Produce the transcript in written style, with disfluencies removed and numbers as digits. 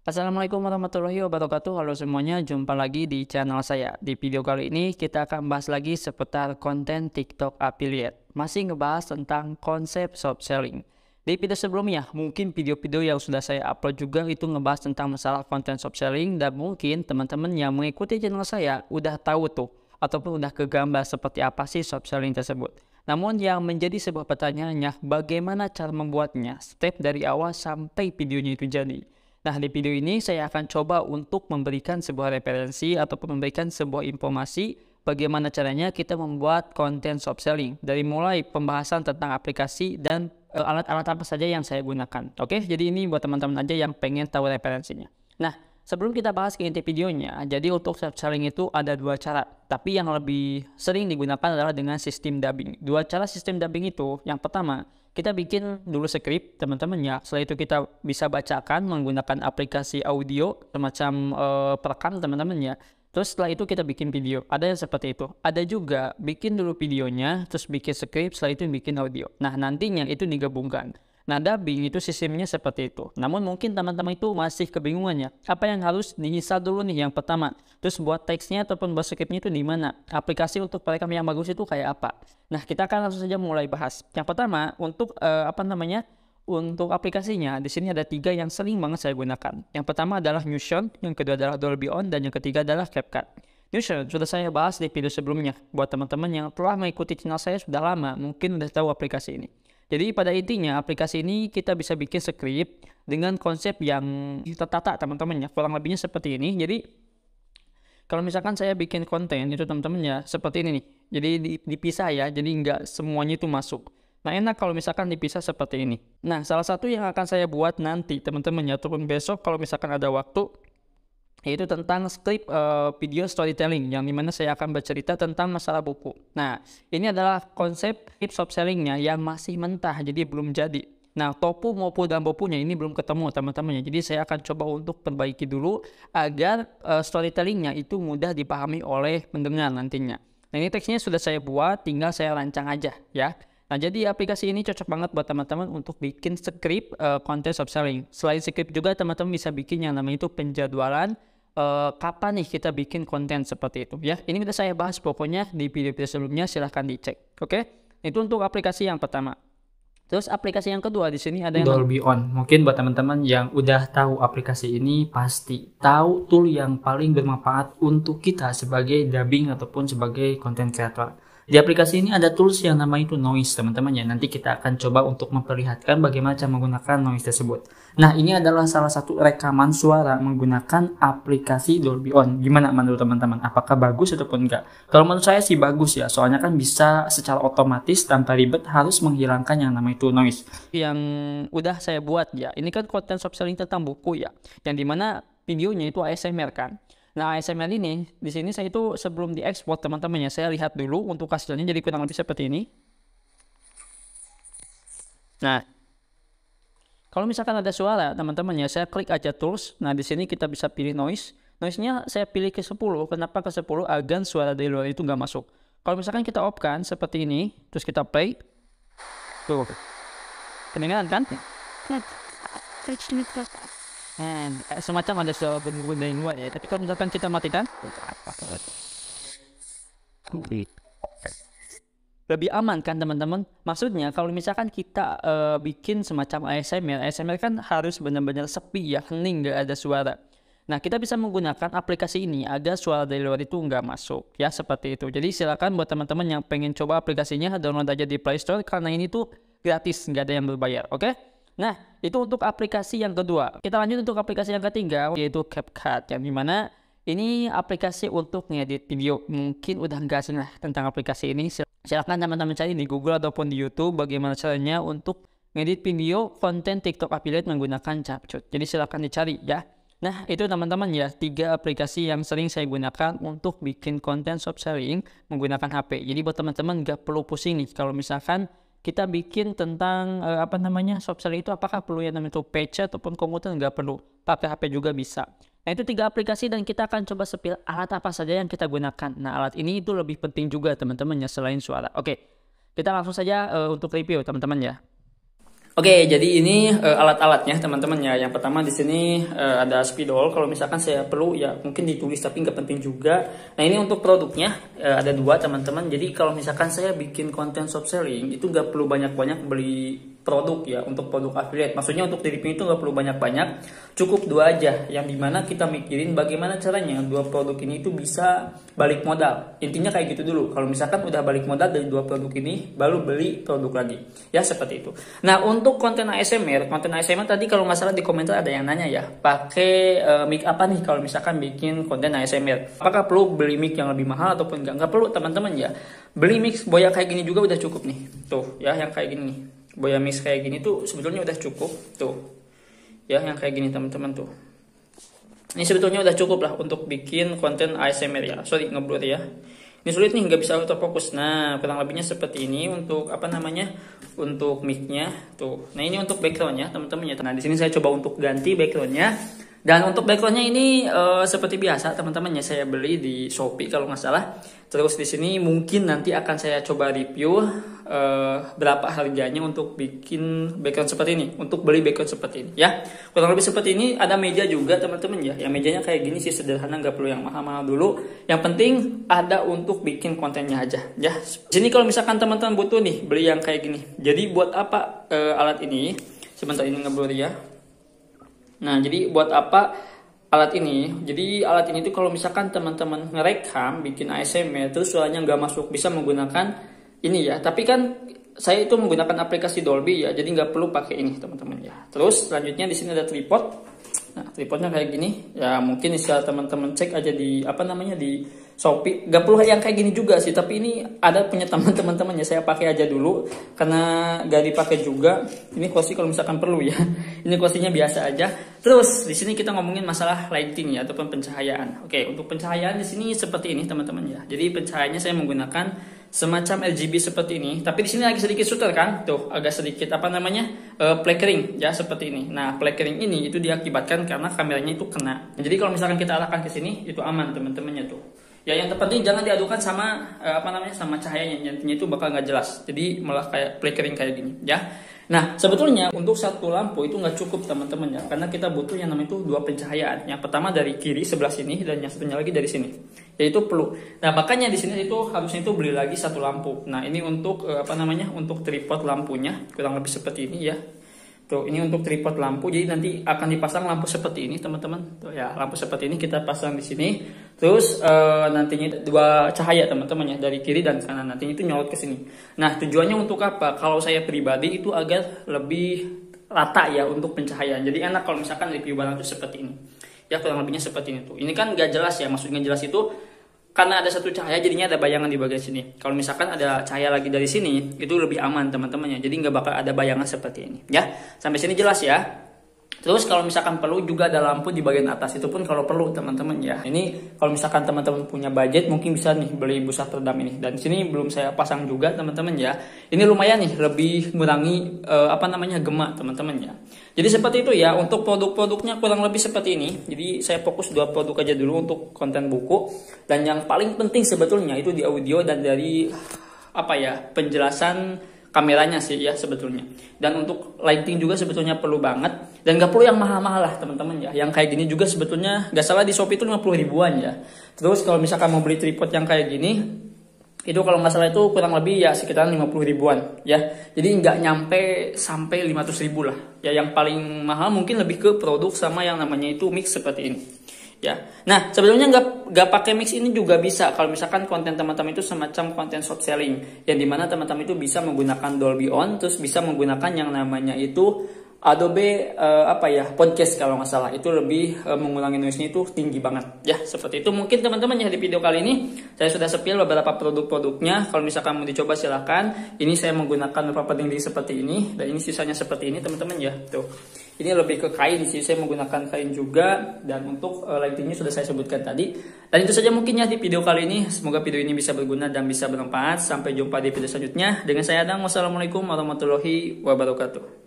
Assalamualaikum warahmatullahi wabarakatuh. Halo semuanya, jumpa lagi di channel saya. Di video kali ini kita akan bahas lagi seputar konten TikTok affiliate. Masih ngebahas tentang konsep shop selling. Di video sebelumnya, mungkin video-video yang sudah saya upload juga itu ngebahas tentang masalah konten shop selling, dan mungkin teman-teman yang mengikuti channel saya udah tahu tuh ataupun udah kegambar seperti apa sih shop selling tersebut. Namun yang menjadi sebuah pertanyaannya, bagaimana cara membuatnya, step dari awal sampai videonya itu jadi. Nah, di video ini saya akan coba untuk memberikan sebuah referensi ataupun memberikan sebuah informasi bagaimana caranya kita membuat konten shop selling. Dari mulai pembahasan tentang aplikasi dan alat-alat apa saja yang saya gunakan. Oke, jadi ini buat teman-teman aja yang pengen tahu referensinya. Nah, sebelum kita bahas ke inti videonya, jadi untuk shop selling itu ada dua cara. Tapi yang lebih sering digunakan adalah dengan sistem dubbing. Dua cara sistem dubbing itu, yang pertama, kita bikin dulu skrip teman-teman ya. Setelah itu kita bisa bacakan menggunakan aplikasi audio semacam perekam teman-teman ya. Terus setelah itu kita bikin video. Ada yang seperti itu. Ada juga bikin dulu videonya, terus bikin skrip, setelah itu bikin audio. Nah, nantinya itu digabungkan. Nah, dubbing itu sistemnya seperti itu. Namun mungkin teman-teman itu masih kebingungannya. Apa yang harus diinstal dulu nih yang pertama? Terus buat teksnya ataupun buat skripnya itu di mana? Aplikasi untuk perekam yang bagus itu kayak apa? Nah, kita akan langsung saja mulai bahas. Yang pertama, untuk untuk aplikasinya, di sini ada tiga yang sering banget saya gunakan. Yang pertama adalah Notion, yang kedua adalah Dolby On, dan yang ketiga adalah CapCut. Notion sudah saya bahas di video sebelumnya. Buat teman-teman yang telah mengikuti channel saya sudah lama, mungkin sudah tahu aplikasi ini. Jadi pada intinya aplikasi ini kita bisa bikin script dengan konsep yang tertata teman-teman ya. Kurang lebihnya seperti ini. Jadi kalau misalkan saya bikin konten itu teman-teman ya seperti ini nih. Jadi dipisah ya. Jadi nggak semuanya itu masuk. Nah, enak kalau misalkan dipisah seperti ini. Nah, salah satu yang akan saya buat nanti teman-teman ya, ataupun besok kalau misalkan ada waktu, yaitu tentang skrip video storytelling yang dimana saya akan bercerita tentang masalah buku. Nah, ini adalah konsep shop sellingnya yang masih mentah, jadi belum jadi. Nah, topu maupun dan bopunya ini belum ketemu teman-teman ya. Jadi saya akan coba untuk perbaiki dulu agar storytellingnya itu mudah dipahami oleh pendengar nantinya. Nah, ini teksnya sudah saya buat, tinggal saya rancang aja ya. Nah, jadi aplikasi ini cocok banget buat teman-teman untuk bikin skrip konten shop selling. Selain skrip juga teman-teman bisa bikin yang namanya itu penjadwalan kapan nih kita bikin konten seperti itu ya. Ini udah saya bahas pokoknya di video-video sebelumnya, silahkan dicek. Oke? Itu untuk aplikasi yang pertama. Terus aplikasi yang kedua di sini ada yang Dolby On. Mungkin buat teman-teman yang udah tahu aplikasi ini pasti tahu tool yang paling bermanfaat untuk kita sebagai dubbing ataupun sebagai content creator. Di aplikasi ini ada tools yang namanya itu noise teman-teman ya. Nanti kita akan coba untuk memperlihatkan bagaimana cara menggunakan noise tersebut. Nah, ini adalah salah satu rekaman suara menggunakan aplikasi Dolby On. Gimana menurut teman-teman? Apakah bagus ataupun enggak? Kalau menurut saya sih bagus ya. Soalnya kan bisa secara otomatis tanpa ribet harus menghilangkan yang namanya itu noise. yang udah saya buat ya. Ini kan konten shop selling tentang buku ya. Yang dimana videonya itu ASMR kan. Nah, ASMR ini di sini saya itu sebelum diekspor teman-teman ya, saya lihat dulu untuk hasilnya jadi kurang lebih seperti ini. Nah, kalau misalkan ada suara teman-teman ya, saya klik aja tools. Nah, di sini kita bisa pilih noise. Noise-nya saya pilih ke 10. Kenapa ke 10? Agar suara dari luar itu nggak masuk. Kalau misalkan kita off kan seperti ini, terus kita play. Tuh. Kedengaran kan? Semacam ada suara berbunyi dari luar ya. Tapi kalau misalkan kita matikan, lebih aman kan teman-teman? Maksudnya kalau misalkan kita bikin semacam ASMR, ASMR kan harus benar-benar sepi ya, hening, nggak ada suara. Nah, kita bisa menggunakan aplikasi ini agar suara dari luar itu nggak masuk ya, seperti itu. Jadi silakan buat teman-teman yang pengen coba aplikasinya, download aja di Play Store karena ini tuh gratis, nggak ada yang berbayar, oke? Nah, itu untuk aplikasi yang kedua. Kita lanjut untuk aplikasi yang ketiga, yaitu CapCut, yang dimana ini aplikasi untuk ngedit video. Mungkin udah nggak asing lah tentang aplikasi ini. Silahkan teman-teman cari di Google ataupun di YouTube bagaimana caranya untuk ngedit video konten TikTok affiliate menggunakan CapCut. Jadi silahkan dicari ya. Nah, itu teman-teman ya, 3 aplikasi yang sering saya gunakan untuk bikin konten shop selling menggunakan HP. Jadi buat teman-teman nggak perlu pusing nih kalau misalkan kita bikin tentang shop selling itu apakah perlu yang namanya itu PC ataupun komputer, nggak perlu, pakai HP juga bisa. Nah, itu 3 aplikasi dan kita akan coba sepil alat apa saja yang kita gunakan. Nah, alat ini itu lebih penting juga teman-teman ya selain suara. Oke, kita langsung saja untuk review teman-teman ya. Oke, jadi ini alat-alatnya teman-teman ya. Yang pertama di sini ada spidol. Kalau misalkan saya perlu ya mungkin ditulis tapi nggak penting juga. Nah ini untuk produknya ada dua teman-teman. Jadi kalau misalkan saya bikin konten shop selling itu nggak perlu banyak-banyak beli produk ya untuk produk affiliate. Maksudnya untuk dripnya itu nggak perlu banyak-banyak, cukup dua aja. Yang dimana kita mikirin bagaimana caranya dua produk ini itu bisa balik modal. Intinya kayak gitu dulu. Kalau misalkan udah balik modal dari dua produk ini, baru beli produk lagi. Ya seperti itu. Nah untuk konten ASMR tadi kalau nggak salah di komentar ada yang nanya ya, pakai mic apa nih kalau misalkan bikin konten ASMR? Apakah perlu beli mic yang lebih mahal ataupun enggak? Nggak perlu teman-teman ya. Beli mic boya kayak gini juga udah cukup nih. Tuh ya yang kayak gini nih. Boya mix kayak gini tuh sebetulnya udah cukup tuh ya, yang kayak gini teman-teman tuh, ini sebetulnya udah cukup lah untuk bikin konten ASMR ya. Sorry ngeblur ya, ini sulit nih nggak bisa autofocus. Nah kurang lebihnya seperti ini untuk apa namanya, untuk micnya tuh. Nah ini untuk backgroundnya teman-teman ya. Nah di sini saya coba untuk ganti backgroundnya. Dan untuk backgroundnya ini seperti biasa teman-teman ya, saya beli di Shopee kalau nggak salah. Terus di sini mungkin nanti akan saya coba review berapa harganya untuk bikin background seperti ini, untuk beli background seperti ini ya. Kurang lebih seperti ini. Ada meja juga teman-teman ya. Yang mejanya kayak gini sih sederhana, nggak perlu yang mahal-mahal dulu. Yang penting ada untuk bikin kontennya aja ya. Di sini kalau misalkan teman-teman butuh nih beli yang kayak gini. Jadi buat apa alat ini? Sebentar ini ngeblur ya. Nah, jadi buat apa alat ini? Jadi alat ini tuh kalau misalkan teman-teman ngerekam, bikin ASMR, terus suaranya nggak masuk, bisa menggunakan ini ya. Tapi kan saya itu menggunakan aplikasi Dolby ya, jadi nggak perlu pakai ini teman-teman ya. Terus selanjutnya di sini ada tripod. Nah, tripodnya kayak gini. Ya mungkin bisa teman-teman cek aja di apa namanya di Shopee. Gak perlu yang kayak gini juga sih, tapi ini ada punya teman-teman ya, saya pakai aja dulu karena gak dipakai juga. Ini kursi kalau misalkan perlu ya. Ini kursinya biasa aja. Terus di sini kita ngomongin masalah lighting ya ataupun pencahayaan. Oke, untuk pencahayaan di sini seperti ini teman-teman ya. Jadi pencahayaannya saya menggunakan semacam RGB seperti ini, tapi di sini lagi sedikit stutter kan, tuh agak sedikit apa namanya flickering ya seperti ini. Nah flickering ini itu diakibatkan karena kameranya itu kena. Jadi kalau misalkan kita arahkan ke sini itu aman teman-temannya tuh. Ya yang terpenting jangan diadukan sama apa namanya sama cahayanya, nantinya itu bakal nggak jelas. Jadi malah kayak flickering kayak gini ya. Nah sebetulnya untuk satu lampu itu nggak cukup teman-teman ya, karena kita butuh yang namanya itu dua pencahayaan. Yang pertama dari kiri sebelah sini dan yang satunya lagi dari sini, yaitu perlu. Nah makanya di sini itu harusnya itu beli lagi satu lampu. Nah ini untuk apa namanya, untuk tripod lampunya kurang lebih seperti ini ya. Tuh, ini untuk tripod lampu. Jadi nanti akan dipasang lampu seperti ini, teman-teman. Tuh ya, lampu seperti ini kita pasang di sini. Terus nantinya dua cahaya, teman-teman ya, dari kiri dan kanan. Nantinya itu nyolot ke sini. Nah, tujuannya untuk apa? Kalau saya pribadi itu agar lebih rata ya untuk pencahayaan. Jadi enak kalau misalkan review barang itu seperti ini. Ya, kurang lebihnya seperti ini tuh. Ini kan gak jelas ya, maksudnya jelas itu karena ada satu cahaya jadinya ada bayangan di bagian sini. Kalau misalkan ada cahaya lagi dari sini itu lebih aman teman-teman ya. Jadi nggak bakal ada bayangan seperti ini ya. Sampai sini jelas ya. Terus kalau misalkan perlu juga ada lampu di bagian atas, itu pun kalau perlu teman-teman ya. Ini kalau misalkan teman-teman punya budget mungkin bisa nih beli busa peredam ini. Dan di sini belum saya pasang juga teman-teman ya. Ini lumayan nih lebih mengurangi apa namanya gema teman-teman ya. Jadi seperti itu ya untuk produk-produknya kurang lebih seperti ini. Jadi saya fokus dua produk aja dulu untuk konten buku. Dan yang paling penting sebetulnya itu di audio dan dari apa ya penjelasan kameranya sih ya sebetulnya. Dan untuk lighting juga sebetulnya perlu banget. Dan gak perlu yang mahal-mahal lah teman-teman ya. Yang kayak gini juga sebetulnya gak salah di Shopee itu 50 ribuan ya. Terus kalau misalkan mau beli tripod yang kayak gini, itu kalau nggak salah itu kurang lebih ya sekitaran 50 ribuan ya. Jadi nggak nyampe sampai 500 ribu lah. Ya yang paling mahal mungkin lebih ke produk sama yang namanya itu mix seperti ini. Ya, nah sebetulnya nggak pakai mix ini juga bisa kalau misalkan konten teman-teman itu semacam konten short selling, yang dimana teman-teman itu bisa menggunakan Dolby On, terus bisa menggunakan yang namanya itu Adobe podcast kalau nggak salah, itu lebih mengurangi noise-nya itu tinggi banget ya. Seperti itu mungkin teman-teman ya. Di video kali ini saya sudah spill beberapa produk-produknya. Kalau misalkan mau dicoba silakan. Ini saya menggunakan beberapa dinding seperti ini, dan ini sisanya seperti ini teman-teman ya. Tuh, ini lebih ke kain sih, saya menggunakan kain juga. Dan untuk lightingnya sudah saya sebutkan tadi. Dan itu saja mungkin ya di video kali ini. Semoga video ini bisa berguna dan bisa bermanfaat. Sampai jumpa di video selanjutnya. Dengan saya Adang, wassalamualaikum warahmatullahi wabarakatuh.